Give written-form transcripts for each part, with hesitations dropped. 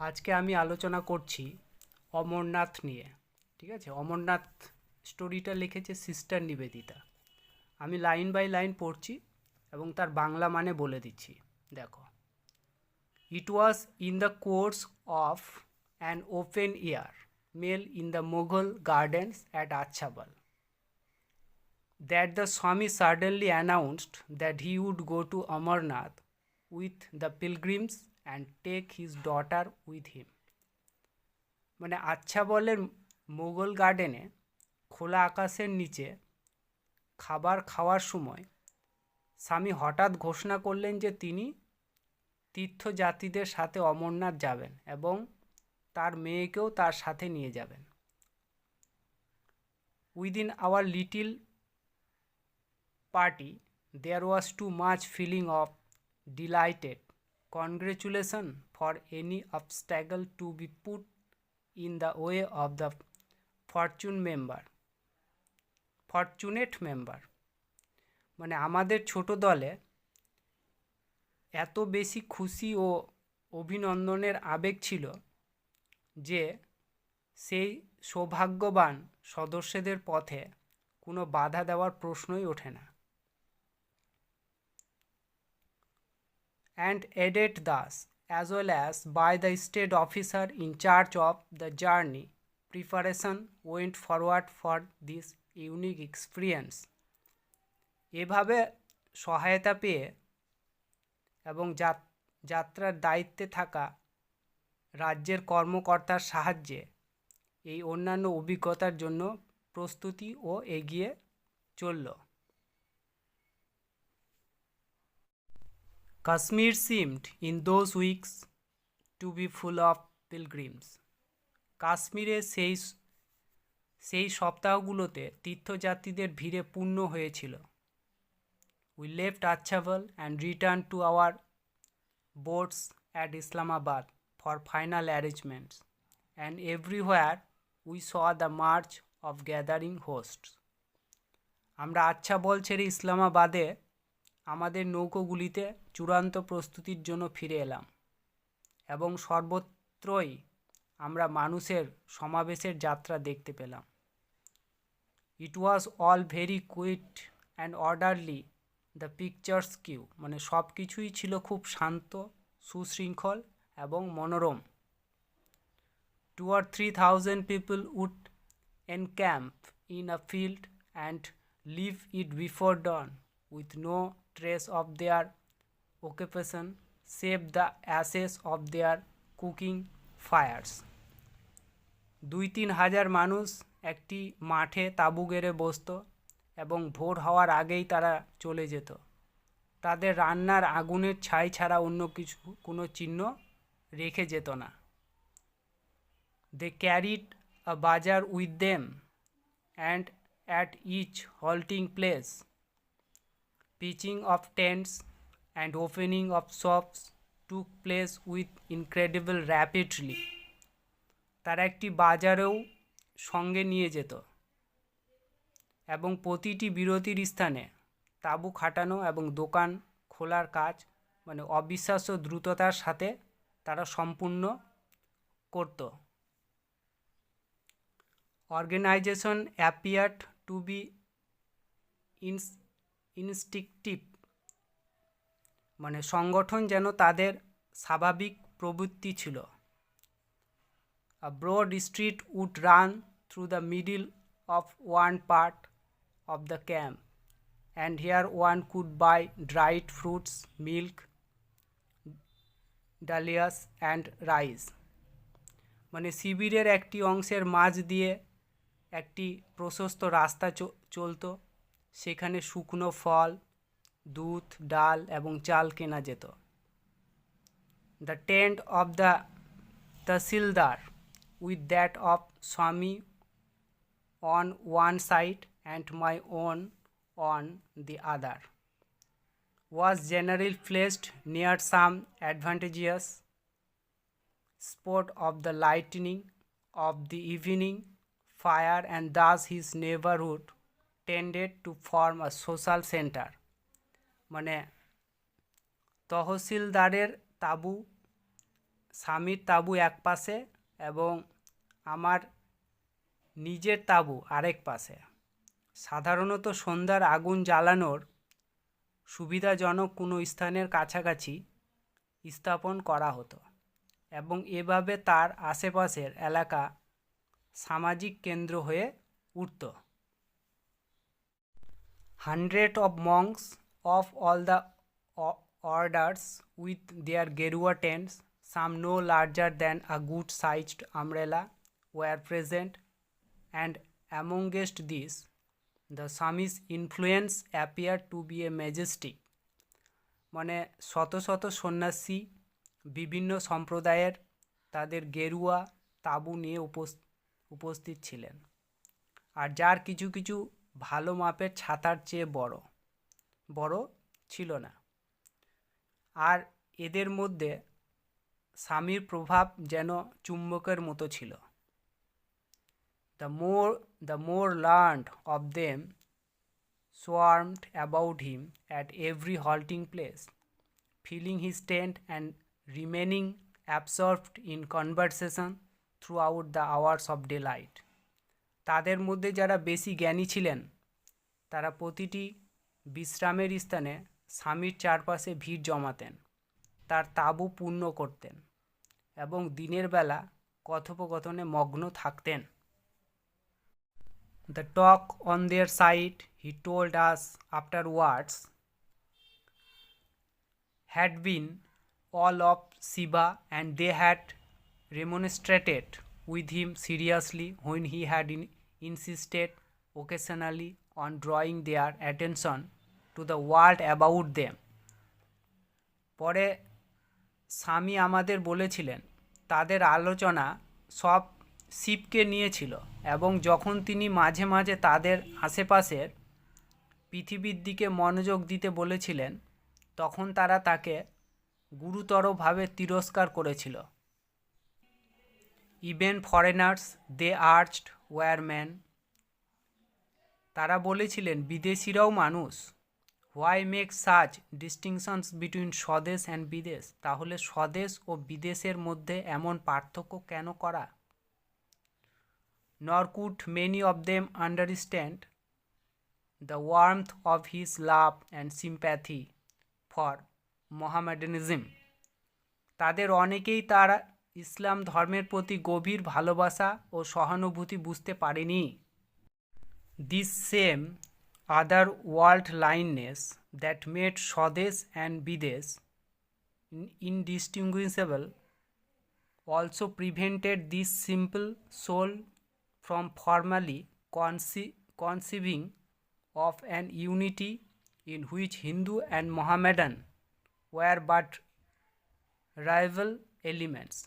আজকে আমি আলোচনা করছি অমরনাথ নিয়ে। ঠিক আছে, অমরনাথ স্টোরিটা লিখেছে সিস্টার নিবেদিতা। আমি লাইন বাই লাইন পড়ছি এবং তার বাংলা মানে বলে দিচ্ছি। দেখো, it was in the course of an open air meal in the Mughal gardens at Achabal that the Swami suddenly announced that he would go to Amarnath with the pilgrims and take his daughter with him. মানে আচ্ছা বলের মোগল গার্ডেনে খোলা আকাশের নিচে খাবার খাওয়ার সময় স্বামী হঠাৎ ঘোষণা করলেন যে তিনি তীর্থযাত্রীদের সাথে অমরনাথ যাবেন এবং তার মেয়েকেও তার সাথে নিয়ে যাবেন। Within hour little party, there was too much feeling of delighted congratulation for any obstacle to be put in the way of the fortunate member. মানে আমাদের ছোট দলে এত বেশি খুশি ও অভিনন্দনের আবেগ ছিল যে সেই সৌভাগ্যবান সদস্যদের পথে কোনো বাধা দেওয়ার প্রশ্নই ওঠে না। And aided thus, as well as by the state officer in charge of the journey, preparation went forward for this unique experience. এভাবে সহায়তা পেয়ে এবং যাত্রার দায়িত্বে থাকা রাজ্যের কর্মকর্তার সাহায্যে এই অন্যান্য অভিজ্ঞতার জন্য প্রস্তুতি ও এগিয়ে চলল। Kashmir seemed in those weeks to be full of pilgrims. কাশ্মীরে সেই সপ্তাহগুলোতে তীর্থযাত্রীদের ভিড়ে পূর্ণ হয়েছিল। We left Achhabal and returned to our boats at Islamabad for final arrangements, and everywhere we saw the march of gathering hosts. আমরা আচ্ছাবল ছেড়ে ইসলামাবাদে আমাদের নৌকোগুলিতে চূড়ান্ত প্রস্তুতির জন্য ফিরে এলাম এবং সর্বত্রই আমরা মানুষের সমাবেশের যাত্রা দেখতে পেলাম। It was all very quiet and orderly, the picturesque, মানে সব কিছুই ছিল খুব শান্ত, সুশৃঙ্খল এবং মনোরম। 2 or 3,000 people would encamp in a field and leave it before dawn with no trace of their occupation save the ashes of their cooking fires. 2-3 হাজার মানুষ একটি মাঠে তাঁবু গেড়ে বসত এবং ভোর হওয়ার আগেই তারা চলে যেত, তাদের রান্নার আগুনের ছাই ছাড়া অন্য কোনো চিহ্ন রেখে যেত না। They carried a bazaar with them, and at each halting place pitching of tents and opening of shops took place with incredible rapidly. তারা একটি বাজারেও সঙ্গে নিয়ে যেত এবং প্রতিটি বিরতির স্থানে তাঁবু খাটানো এবং দোকান খোলার কাজ মানে অবিশ্বাস্য দ্রুততার সাথে তারা সম্পূর্ণ করত। Organization appeared to be instinctive, মানে সংগঠন যেন তাদের স্বাভাবিক প্রবৃত্তি ছিল। A broad street would run through the middle of one part of the camp, and here one could buy dried fruits, milk, dahlias and rice. মানে শিবিরের একটি অংশের মাঝ দিয়ে একটি প্রশস্ত রাস্তা চলতো, সেখানে শুকনো ফল, দুধ, ডাল এবং চাল কেনা যেত। The tent of the তহসিলদার with that of Swami on one side and my own on the other was generally placed near some advantageous spot of the lightning of the evening fire, and thus his neighborhood tended to form a social center. মানে তহসিলদারের তাঁবু স্বামীর তাঁবু এক পাশে এবং আমার নিজের তাঁবু আরেক পাশে। সাধারণত সন্ধ্যার আগুন জ্বালানোর সুবিধাজনক কোনো স্থানের কাছাকাছি স্থাপন করা হতো এবং এভাবে তার আশেপাশের এলাকা সামাজিক কেন্দ্র হয়ে উঠত। Hundreds of monks of all the orders with their Gerua tents, some no larger than a good-sized umbrella, were present, and amongst these, the Swami's influence appeared to be a majestic. মানে শত শত সন্ন্যাসী বিভিন্ন সম্প্রদায়ের তাদের গেরুয়া তাঁবু নিয়ে উপস্থিত ছিলেন, আর যার কিছু কিছু ভালো মাপের ছাতার চেয়ে বড় ছিল না। আর এদের মধ্যে স্বামীর প্রভাব যেন চুম্বকের মতো ছিল। The more learned of them swarmed about him at every halting place, filling his tent and remaining absorbed in conversation throughout the hours of daylight. তাদের মধ্যে যারা বেশি জ্ঞানী ছিলেন তারা প্রতিটি বিশ্রামের স্থানে স্বামীর চারপাশে ভিড় জমাতেন, তার তাঁবু পূর্ণ করতেন এবং দিনের বেলা কথোপকথনে মগ্ন থাকতেন। The talk on their side, he told us afterwards, had been all of Shiva, and they had remonstrated with him seriously when he had insisted occasionally on drawing their attention to the world about them. পরে স্বামী আমাদের বলেছিলেন তাদের আলোচনা সব শিবকে নিয়েছিল এবং যখন তিনি মাঝে মাঝে তাদের আশেপাশের পৃথিবীর দিকে মনোযোগ দিতে বলেছিলেন তখন তারা তাকে গুরুতরভাবে তিরস্কার করেছিল। ইভেন ফরেনার্স দে আর্চড ওয়ার ম্যান, তারা বলেছিলেন বিদেশিরাও মানুষ। হোয়াই মেক সাচ ডিস্টিংশনস বিটুইন স্বদেশ অ্যান্ড বিদেশ, তাহলে স্বদেশ ও বিদেশের মধ্যে এমন পার্থক্য কেন করা? Nor could many of them understand the warmth of his love and sympathy for Mohammedanism, তাদের অনেকেই তার ইসলাম ধর্মের প্রতি গভীর ভালোবাসা ও সহানুভূতি বুঝতে পারেনি। This same other worldliness that made swadesh and videsh indistinguishable also prevented this simple soul from formally conceiving of an unity in which Hindu and Mohammedan were but rival elements.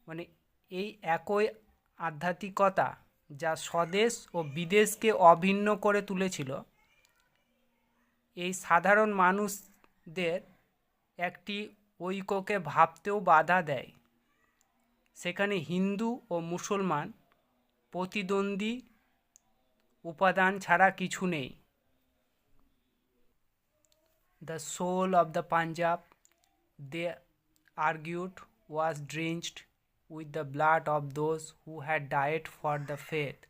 মানে এই একই আধ্যাত্মিকতা যা স্বদেশ ও বিদেশকে অভিন্ন করে তুলেছিল, এই সাধারণ মানুষদের একটি ঐক্যকে ভাবতেও বাধা দেয়। সেখানে হিন্দু ও মুসলমান প্রতিদ্বন্দ্বী উপাদান ছাড়া কিছু নেই। The soul of the Punjab, they argued, was drenched with the blood of those who had died for the faith.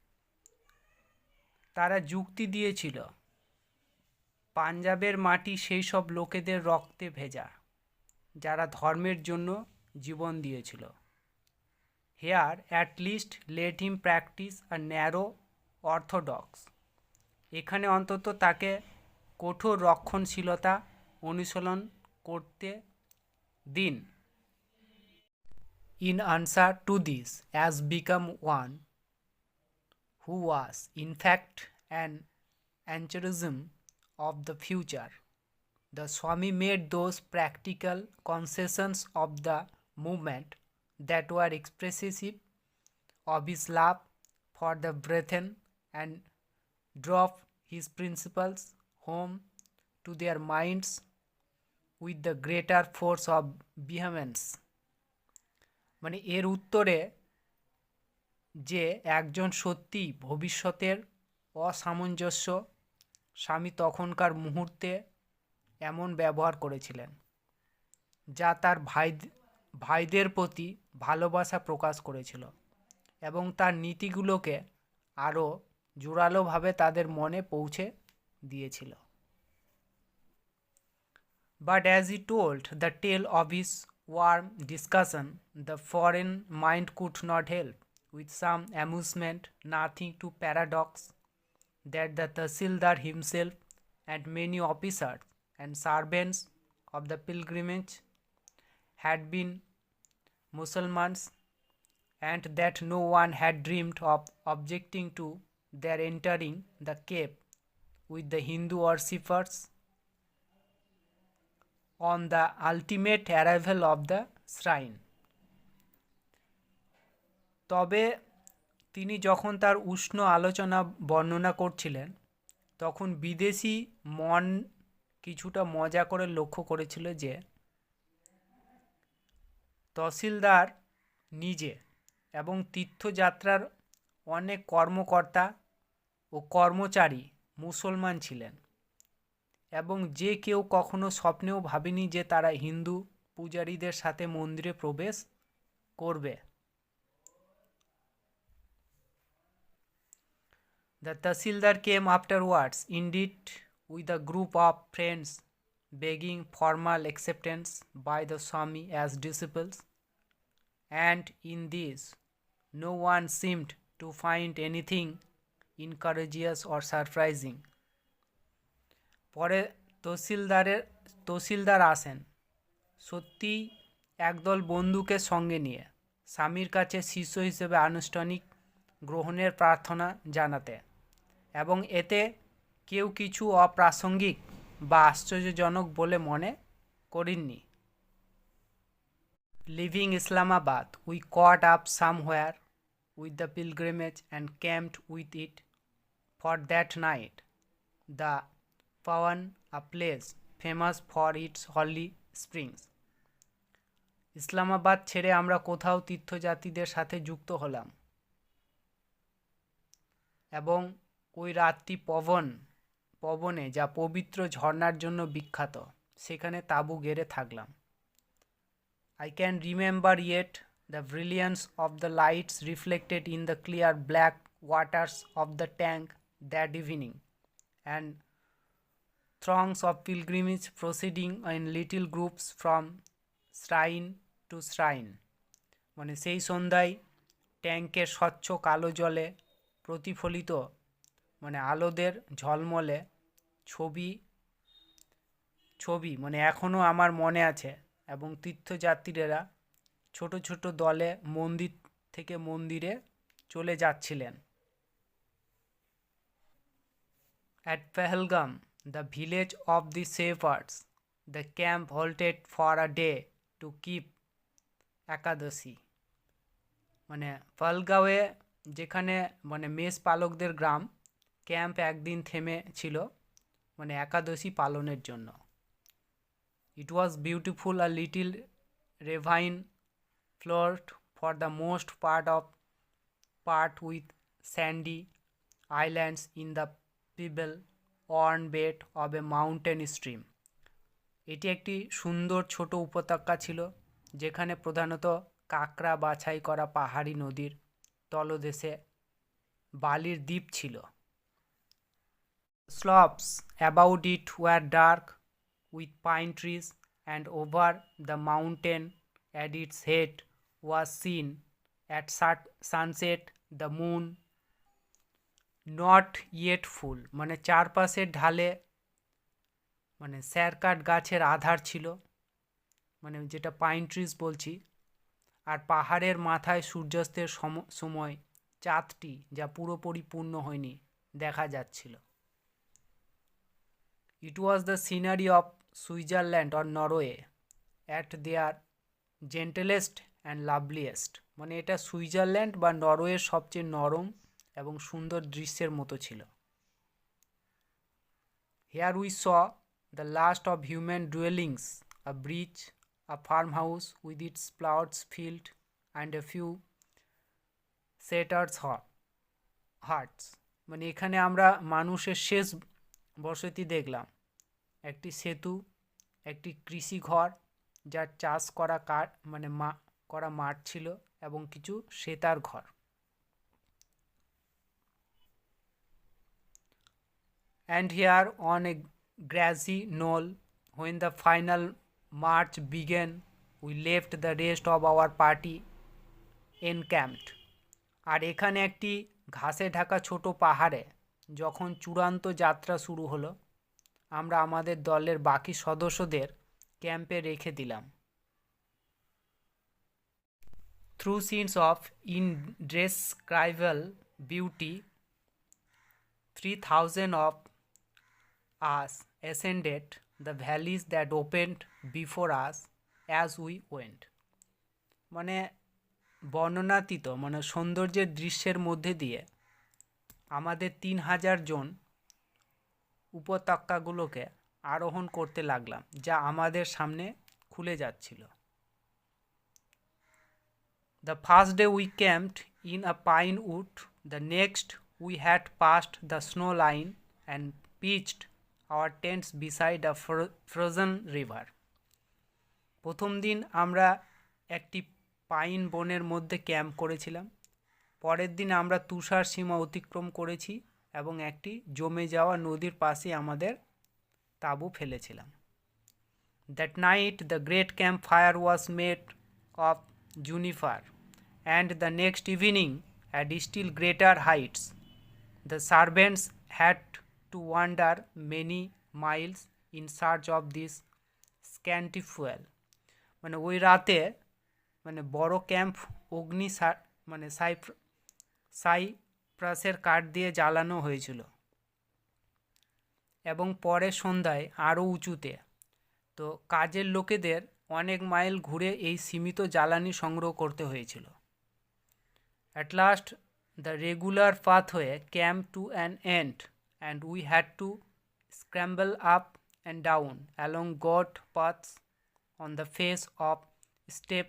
তারা যুক্তি দিয়েছিল পাঞ্জাবের মাটি সেই সব লোকেদের রক্তে ভেজা যারা ধর্মের জন্য জীবন দিয়েছিল। Here at least let him practice a narrow orthodox. এখানে অন্তত তাকে কঠোর রক্ষণশীলতা অনুশীলন করতে দিন। In answer to this, as become one who was in fact an anchorism of the future, the Swami made those practical concessions of the movement that were expressive of his love for the brethren and drove his principles home to their minds with the greater force of vehemence. মানে এর উত্তরে যে একজন সত্যি ভবিষ্যতের অসামঞ্জস্য স্বামী তখনকার মুহূর্তে এমন ব্যবহার করেছিলেন যা তার ভাইদের প্রতি ভালোবাসা প্রকাশ করেছিল এবং তার নীতিগুলোকে আরও জোরালোভাবে তাদের মনে পৌঁছে দিয়েছিল। But as he told the tale of his warm discussion, the foreign mind could not help, with some amusement, nothing to paradox, that the Tahsildar himself and many officers and servants of the pilgrimage had been Muslims, and that no one had dreamed of objecting to their entering the cave with the Hindu worshippers on the ultimate arrival of the shrine. তবে তিনি যখন তার উষ্ণ আলোচনা বর্ণনা করছিলেন তখন বিদেশি মন কিছুটা মজা করে লক্ষ্য করেছিল যে তহসিলদার নিজে এবং তীর্থযাত্রার অনেক কর্মকর্তা ও কর্মচারী মুসলমান ছিলেন এবং যে কেউ কখনো স্বপ্নেও ভাবেনি যে তারা হিন্দু পূজারীদের সাথে মন্দিরে প্রবেশ করবে। The Tahsildar came afterwards, indeed, with a group of friends, begging formal acceptance by the Swami as disciples, and in this, no one seemed to find anything encourageous or surprising. পরে তহসিলদার আসেন সত্যি একদল বন্ধুকে সঙ্গে নিয়ে স্বামীর কাছে শিষ্য হিসেবে আনুষ্ঠানিক গ্রহণের প্রার্থনা জানাতে, এবং এতে কেউ কিছু অপ্রাসঙ্গিক বা আশ্চর্যজনক বলে মনে করেননি। Leaving Islamabad, we caught up somewhere with the pilgrimage and camped with it for that night the Pawan, a place famous for its holy springs. Islamabad ছেড়ে আমরা কোথাও তীর্থযাত্রীদের সাথে যুক্ত হলাম এবং ওই রাতটি পবনে যা পবিত্র ঝর্ণার জন্য বিখ্যাত সেখানে তাঁবু গেড়ে থাকলাম। I can remember yet the brilliance of the lights reflected in the clear black waters of the tank that evening, and throngs of pilgrims proceeding in little groups from shrine to shrine. মানে সেই সন্ধ্যায় ট্যাঙ্কের স্বচ্ছ কালো জলে প্রতিফলিত মানে আলোদের ঝলমলে ছবি মানে এখনও আমার মনে আছে, এবং তীর্থযাত্রীরা ছোট ছোট দলে মন্দির থেকে মন্দিরে চলে যাচ্ছিলেন। At Pahalgam, the village of the shepherds, the camp halted for a day to keep একাদশী। মানে পালগাঁওয়ে যেখানে মানে মেষ পালকদের গ্রাম, ক্যাম্প একদিন থেমে ছিল মানে একাদশী পালনের জন্য। It was beautiful, a little ravine floored for the most part with sandy islands in the pebble worn bed of a mountain stream. এটি একটি সুন্দর ছোট উপত্যকা ছিল যেখানে প্রধানত কাঁকড়া বাছাই করা পাহাড়ি নদীর তলদেশে বালির দ্বীপ ছিল। Slopes about it were dark with pine trees, and over the mountain at its head was seen at sunset the moon not yet full. মানে চারপাশের ঢালে মানে স্যারকাট গাছের আধার ছিল, মানে যেটা পাইন ট্রিজ বলছি, আর পাহাড়ের মাথায় সূর্যাস্তের সময় চাঁদটি যা পুরোপুরি পূর্ণ হয়নি দেখা যাচ্ছিল। It was the scenery of Switzerland or Norway at their gentlest and loveliest. মানে এটা সুইজারল্যান্ড বা নরওয়ের সবচেয়ে নরম এবং সুন্দর দৃশ্যের মতো ছিল। Here we saw the last of human dwellings, a bridge, a farmhouse with its ploughed field and a few settlers' huts. মানে এখানে আমরা মানুষের শেষ বসতি দেখলাম, একটি সেতু, একটি কৃষি ঘর যার চাষ করা করা মাঠ ছিল এবং কিছু সেতার ঘর। And here on a grassy knoll, when the final march began, we left the rest of our party encamped. আর এখানে একটি ঘাসে ঢাকা ছোট পাহাড়ে যখন চূড়ান্ত যাত্রা শুরু হলো, আমরা আমাদের দলের বাকি সদস্যদের ক্যাম্পে রেখে দিলাম। Through scenes of indescribable beauty, 3,000 of us ascended the valleys that opened before us as we went. মানে বর্ণনাতীত সৌন্দর্যের দৃশ্যের মধ্যে দিয়ে আমাদের 3,000 জন উপত্যকাগুলোকে আরোহণ করতে লাগলাম, যা আমাদের সামনে খুলে যাচ্ছিল। The first day we camped in a pine wood. The next we had passed the snow line and pitched our tents beside a frozen river. প্রথম দিন আমরা একটি পাইন বনের মধ্যে ক্যাম্প করেছিলাম। পরের দিন আমরা তুষার সীমা অতিক্রম করেছি এবং একটি জমে যাওয়া নদীর পাশে আমাদের তাঁবু ফেলেছিলাম। That night the great campfire was made of juniper, and the next evening at still greater heights the servants had to wander many miles in search of this scanty fuel. ওই রাতে বড় ক্যাম্প অগ্নি সাইপ্রাসের কাঠ দিয়ে জ্বালানো হয়েছিল এবং পরে সন্ধ্যায় আরও উঁচুতে। তো কাজের লোকেদের অনেক মাইল ঘুরে এই সীমিত জ্বালানি সংগ্রহ করতে হয়েছিল। At last the regular pathway came to an end and we had to scramble up and down along goat paths on the face of steep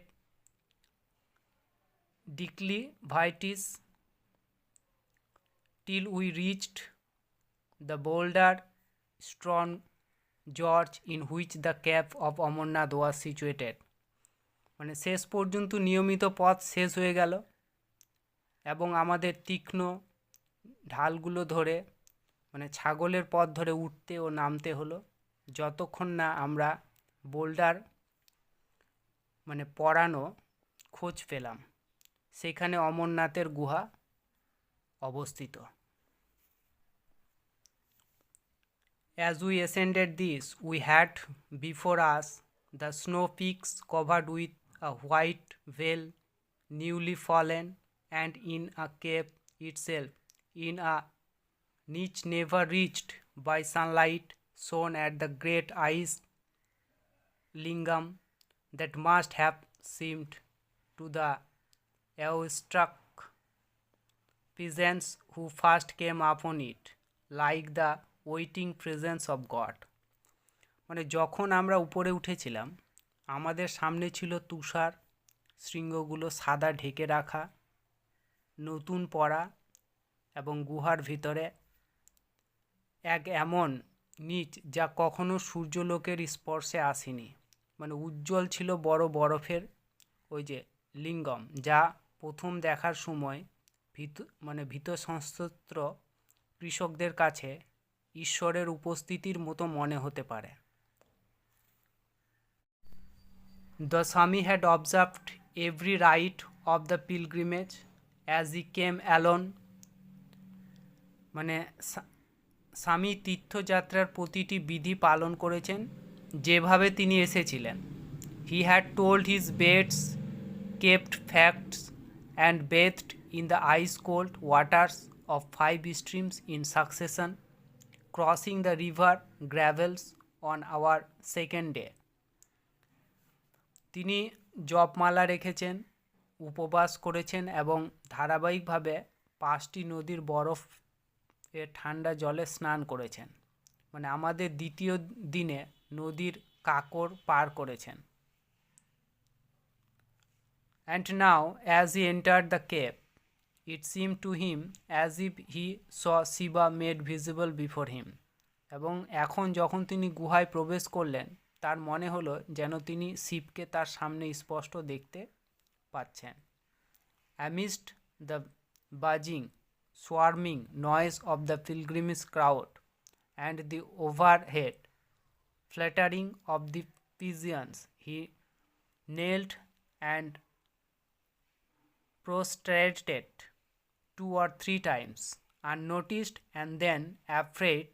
declivities till we reached the boulder strewn gorge in which the cave of Amarnath was situated. শেষ পর্যন্ত নিয়মিত পথ শেষ হয়ে গেল এবং আমাদের তীক্ষ্ণ ঢালগুলো ধরে ছাগলের পথ ধরে উঠতে ও নামতে হলো, যতক্ষণ না আমরা বোল্ডার পড়ানো খোঁজ পেলাম। সেখানে অমরনাথের গুহা অবস্থিত। As we ascended this, we had before us the snow peaks covered with a white veil, newly fallen, and in a cave itself, in a niche never reached by sunlight, shone at the great ice lingam that must have seemed to the awestruck peasants who first came upon it like the waiting presence of God. যখন আমরা উপরে উঠেছিলাম, আমাদের সামনে ছিল তুষার শৃঙ্গগুলো সাদা ঢেকে রাখা, নতুন পড়া এবং গুহার ভিতরে এক এমন নিচ যা কখনো সূর্যলোকের স্পর্শে আসেনি। উজ্জ্বল ছিল বড় বরফের ওই যে লিঙ্গম, যা প্রথম দেখার সময় ভীত সশস্ত্র কৃষকদের কাছে ঈশ্বরের উপস্থিতির মতো মনে হতে পারে। The Swami had observed every rite of the pilgrimage as he came alone. স্বামী তীর্থযাত্রার প্রতিটি বিধি পালন করেছেন যেভাবে তিনি এসেছিলেন। He had told his beads, kept fasts, and bathed in the ice-cold waters of 5 streams in succession, crossing the river Gravels on our second day. তিনি জপমালা রেখেছেন, উপবাস করেছেন এবং ধারাবাহিকভাবে 5টি নদীর বরফ এর ঠান্ডা জলে স্নান করেছেন। আমাদের দ্বিতীয় দিনে নদীর কাকড় পার করেছেন। And now as he entered the cave, it seemed to him as if he saw Shiva made visible before him. এবং এখন যখন তিনি গুহায় প্রবেশ করলেন, তার মনে হলো যেন তিনি শিবকে তার সামনে স্পষ্ট দেখতে পাচ্ছেন। Amidst the buzzing, swarming noise of the pilgrimage crowd and the overhead fluttering of the pigeons, he knelt and prostrated 2 or 3 times, unnoticed, and then, afraid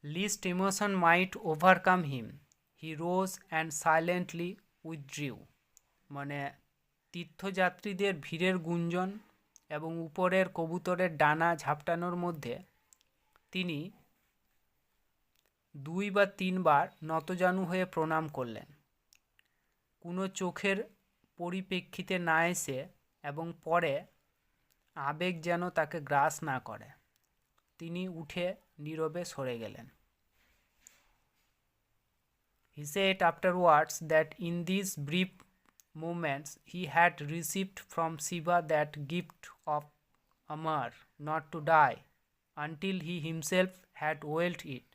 lest emotion might overcome him, he rose and silently withdrew. মানে তীর্থযাত্রীদের ভিড়ের গুঞ্জন এবং উপরের কবুতরের ডানা ঝাপটানোর মধ্যে তিনি 2 বা 3 বার নতজানু হয়ে প্রণাম করলেন, কোনো চোখের পরিপ্রেক্ষিতে না এসে, এবং পরে আবেগ যেন তাকে গ্রাস না করে তিনি উঠে নীরবে সরে গেলেন। He said afterwards that in these brief moments he had received from Shiva that gift of Amar, not to die, until he himself had willed it.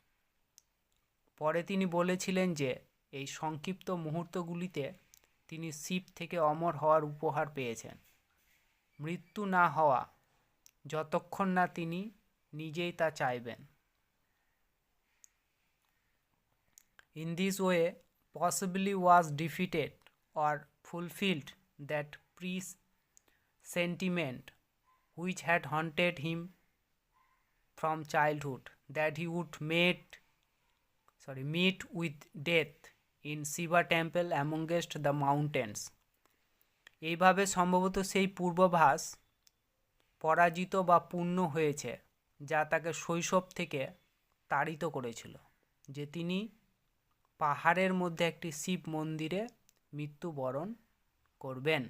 পরে তিনি বলেছিলেন যে এই সংক্ষিপ্ত মুহূর্তগুলিতে তিনি শিব থেকে অমর হওয়ার উপহার পেয়েছেন, মৃত্যু না হওয়া, যতক্ষণ না তিনি নিজেই তা চাইবেন। In this way, possibly was defeated or fulfilled that presentiment which had haunted him from childhood, that he would meet with death in Shiva temple amongst the mountains. এইভাবে সম্ভবত সেই পূর্বাভাস পরাজিত বা পূর্ণ হয়েছে যা তাকে শৈশব থেকে তাড়িত করেছিল, যে তিনি পাহাড়ের মধ্যে একটি শিব মন্দিরে মৃত্যুবরণ করবেন।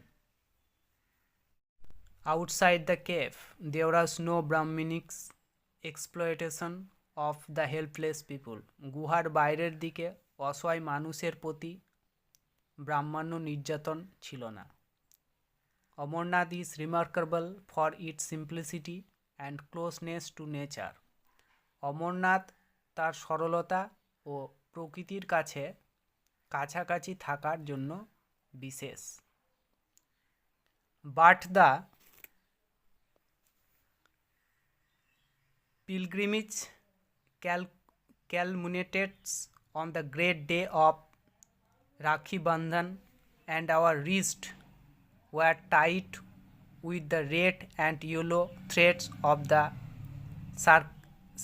Outside the cave, there was no Brahminic exploitation of the helpless people. গুহার বাইরের দিকে অসহায় মানুষের প্রতি ব্রাহ্মণ্য নির্যাতন ছিল না। Amarnath is remarkable for its simplicity and closeness to nature. Amarnath তার সরলতা ও প্রকৃতির কাছাকাছি থাকার জন্য বিশেষ। But the pilgrimage culminates on the great day of Rakhi Bandhan, and our wrists were tied with the red and yellow threads of the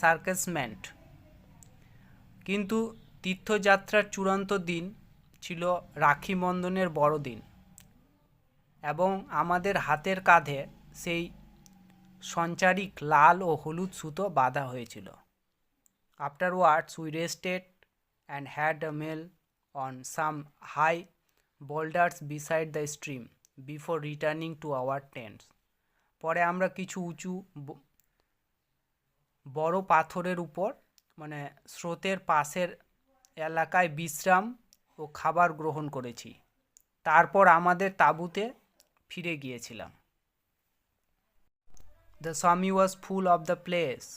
circumcision. কিন্তু তীর্থযাত্রার চূড়ান্ত দিন ছিল রাখি বন্ধনের বড়দিন, এবং আমাদের হাতের কাঁধে সেই সঞ্চারিক লাল ও হলুদ সুতো বাঁধা হয়েছিল। Afterwards we rested and had a meal on some high boulders beside the stream before returning to our tents. পরে আমরা কিছু উঁচু বড় পাথরের উপর মানে স্রোতের পাশের এলাকায় বিশ্রাম ও খাবার গ্রহণ করেছি, তারপর আমাদের তাঁবুতে ফিরে গিয়েছিলাম। The Swami was full of the place,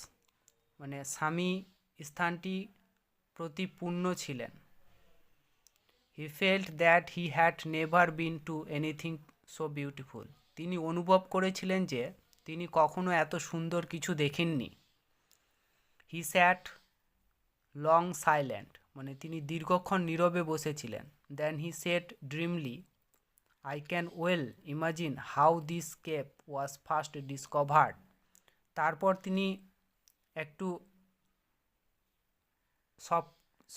মানে স্বামী স্থানটি প্রতি পূর্ণ ছিলেন। He felt that he had never been to anything so beautiful. তিনি অনুভব করেছিলেন যে তিনি কখনো এত সুন্দর কিছু দেখেননি। He sat long silent, মানে তিনি দীর্ঘক্ষণ নীরবে বসেছিলেন। Then he said dreamily, I can well imagine how this cave was first discovered. তারপর তিনি একটু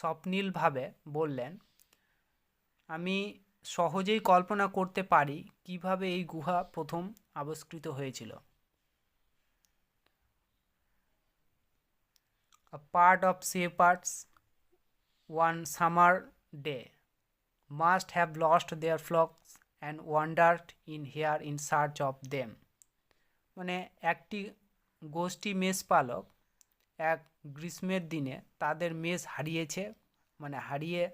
স্বপ্নিলভাবে বললেন, আমি সহজেই কল্পনা করতে পারি কিভাবে এই গুহা প্রথম আবিষ্কৃত হয়েছিল। A part of shepherds one summer day must have lost their flocks and wandered in here in search of them. মানে একটি গোষ্ঠী মেষপালক এক গ্রীষ্মের দিনে তাদের মেষ হারিয়ে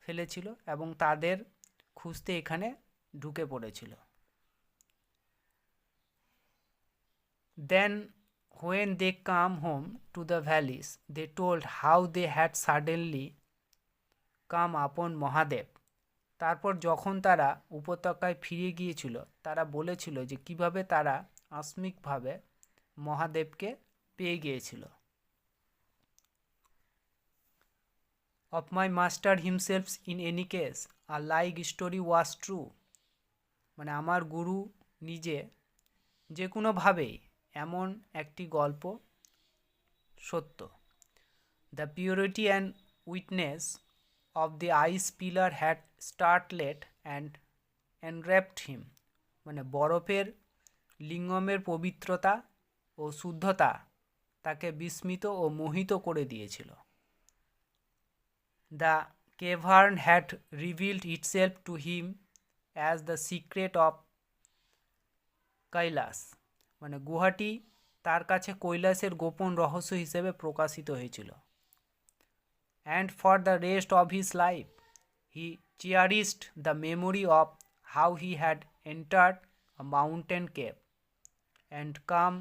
ফেলেছিল এবং তাদের খুঁজতে এখানে ঢুকে পড়েছিল। Then When they come home to the valleys, they told how they had suddenly come upon Mahadev. তারপর যখন তারা উপত্যকায় ফিরে গিয়েছিল, তারা বলেছিল যে কিভাবে তারা আকস্মিকভাবে মহাদেবকে পেয়ে গিয়েছিল। Of my master himself in any case, a like story was true. মানে আমার গুরু নিজে যে কোনোভাবেই এমন একটি গল্প সত্য। The purity and witness of the ice pillar had startled and enwrapped him. মানে বরফের লিঙ্গমের পবিত্রতা ও শুদ্ধতা তাকে বিস্মিত ও মোহিত করে দিয়েছিল। The cavern had revealed itself to him as the secret of Kailash. মানে গুহাটি তার কাছে কৈলাসের গোপন রহস্য হিসেবে প্রকাশিত হয়েছিল। And for the rest of his life, he cherished the memory of how he had entered a mountain cave and come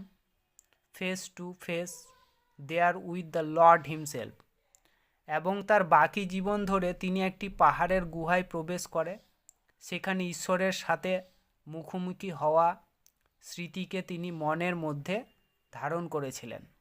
face to face there with the Lord himself. এবং তার বাকি জীবন ধরে তিনি একটি পাহাড়ের গুহায় প্রবেশ করে সেখানে ঈশ্বরের সাথে মুখোমুখি হওয়া স্মৃতিকে তিনি মনের মধ্যে ধারণ করেছিলেন।